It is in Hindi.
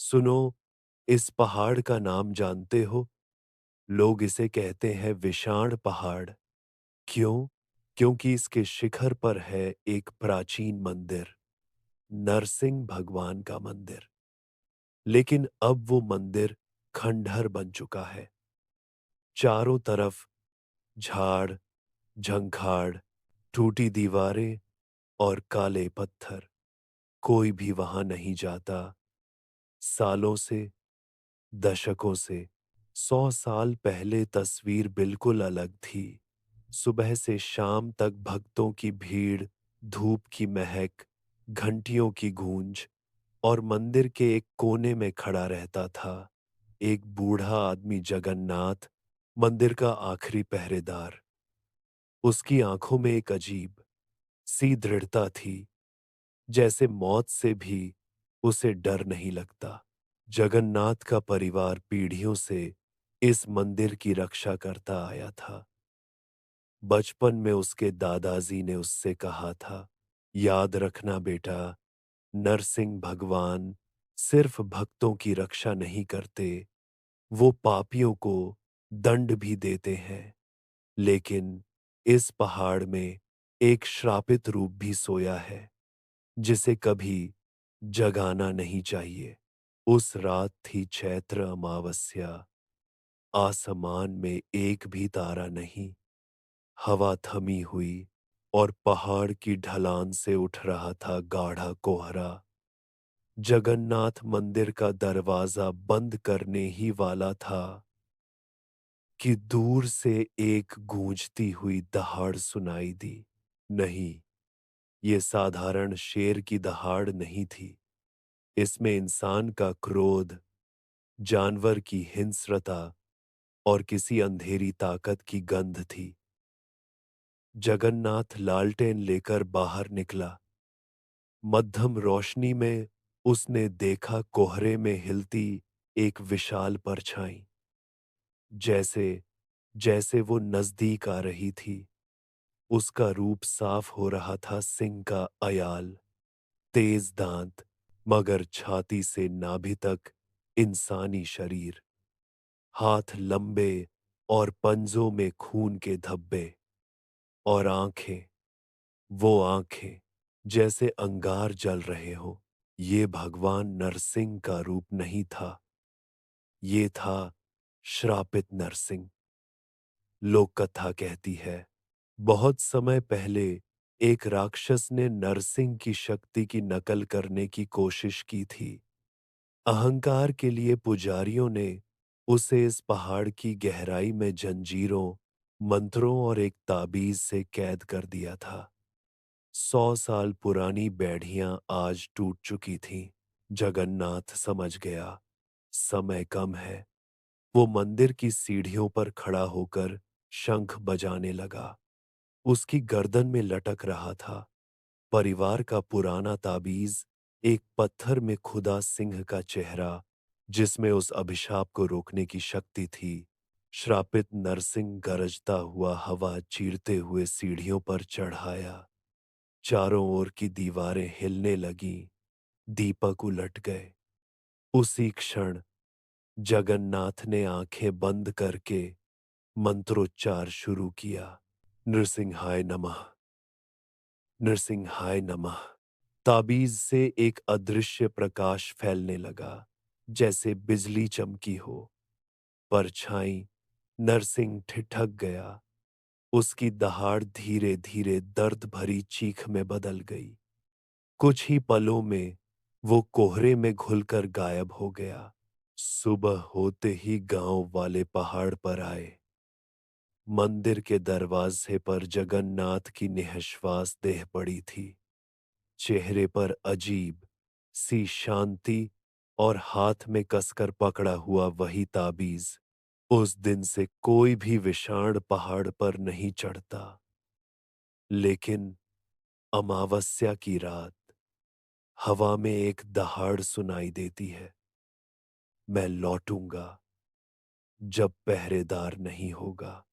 सुनो, इस पहाड़ का नाम जानते हो? लोग इसे कहते हैं विशाण पहाड़। क्यों? क्योंकि इसके शिखर पर है एक प्राचीन मंदिर, नरसिंह भगवान का मंदिर। लेकिन अब वो मंदिर खंडहर बन चुका है। चारों तरफ झाड़, झंखाड़, टूटी दीवारें और काले पत्थर। कोई भी वहां नहीं जाता। सालों से, दशकों से, 100 साल पहले तस्वीर बिल्कुल अलग थी। सुबह से शाम तक भक्तों की भीड़, धूप की महक, घंटियों की गूंज और मंदिर के एक कोने में खड़ा रहता था एक बूढ़ा आदमी, जगन्नाथ, मंदिर का आखिरी पहरेदार। उसकी आंखों में एक अजीब सी दृढ़ता थी, जैसे मौत से भी उसे डर नहीं लगता। जगन्नाथ का परिवार पीढ़ियों से इस मंदिर की रक्षा करता आया था। बचपन में उसके दादाजी ने उससे कहा था, याद रखना बेटा, नरसिंह भगवान सिर्फ भक्तों की रक्षा नहीं करते, वो पापियों को दंड भी देते हैं। लेकिन इस पहाड़ में एक श्रापित रूप भी सोया है, जिसे कभी जगाना नहीं चाहिए। उस रात थी चैत्र अमावस्या। आसमान में एक भी तारा नहीं। हवा थमी हुई और पहाड़ की ढलान से उठ रहा था गाढ़ा कोहरा। जगन्नाथ मंदिर का दरवाजा बंद करने ही वाला था कि दूर से एक गूंजती हुई दहाड़ सुनाई दी। नहीं, ये साधारण शेर की दहाड़ नहीं थी। इसमें इंसान का क्रोध, जानवर की हिंस्रता और किसी अंधेरी ताकत की गंध थी। जगन्नाथ लालटेन लेकर बाहर निकला। मध्यम रोशनी में उसने देखा कोहरे में हिलती एक विशाल परछाई। जैसे जैसे वो नजदीक आ रही थी, उसका रूप साफ हो रहा था सिंह का अयाल, तेज दांत, मगर छाती से नाभि तक इंसानी शरीर, हाथ लंबे और पंजों में खून के धब्बे, और आंखें, वो आंखें जैसे अंगार जल रहे हो। ये भगवान नरसिंह का रूप नहीं था, ये था श्रापित नरसिंह। लोक कथा कहती है, बहुत समय पहले एक राक्षस ने नरसिंह की शक्ति की नकल करने की कोशिश की थी। अहंकार के लिए पुजारियों ने उसे इस पहाड़ की गहराई में जंजीरों, मंत्रों और एक ताबीज से कैद कर दिया था। 100 साल पुरानी बेड़ियां आज टूट चुकी थीं। जगन्नाथ समझ गया, समय कम है। वो मंदिर की सीढ़ियों पर खड़ा होकर शंख बजाने लगा। उसकी गर्दन में लटक रहा था परिवार का पुराना ताबीज, एक पत्थर में खुदा सिंह का चेहरा, जिसमें उस अभिशाप को रोकने की शक्ति थी। श्रापित नरसिंह गरजता हुआ हवा चीरते हुए सीढ़ियों पर चढ़ आया। चारों ओर की दीवारें हिलने लगीं, दीपक उलट गए। उसी क्षण जगन्नाथ ने आंखें बंद करके मंत्रोच्चार शुरू किया। नृसिंहाय नमः, नृसिंहाय नमः। ताबीज से एक अदृश्य प्रकाश फैलने लगा, जैसे बिजली चमकी हो। परछाई नरसिंह ठिठक गया। उसकी दहाड़ धीरे धीरे दर्द भरी चीख में बदल गई। कुछ ही पलों में वो कोहरे में घुलकर गायब हो गया। सुबह होते ही गांव वाले पहाड़ पर आए। मंदिर के दरवाजे पर जगन्नाथ की निःश्वास देह पड़ी थी। चेहरे पर अजीब सी शांति और हाथ में कसकर पकड़ा हुआ वही ताबीज। उस दिन से कोई भी विषाण पहाड़ पर नहीं चढ़ता। लेकिन अमावस्या की रात हवा में एक दहाड़ सुनाई देती है, मैं लौटूंगा जब पहरेदार नहीं होगा।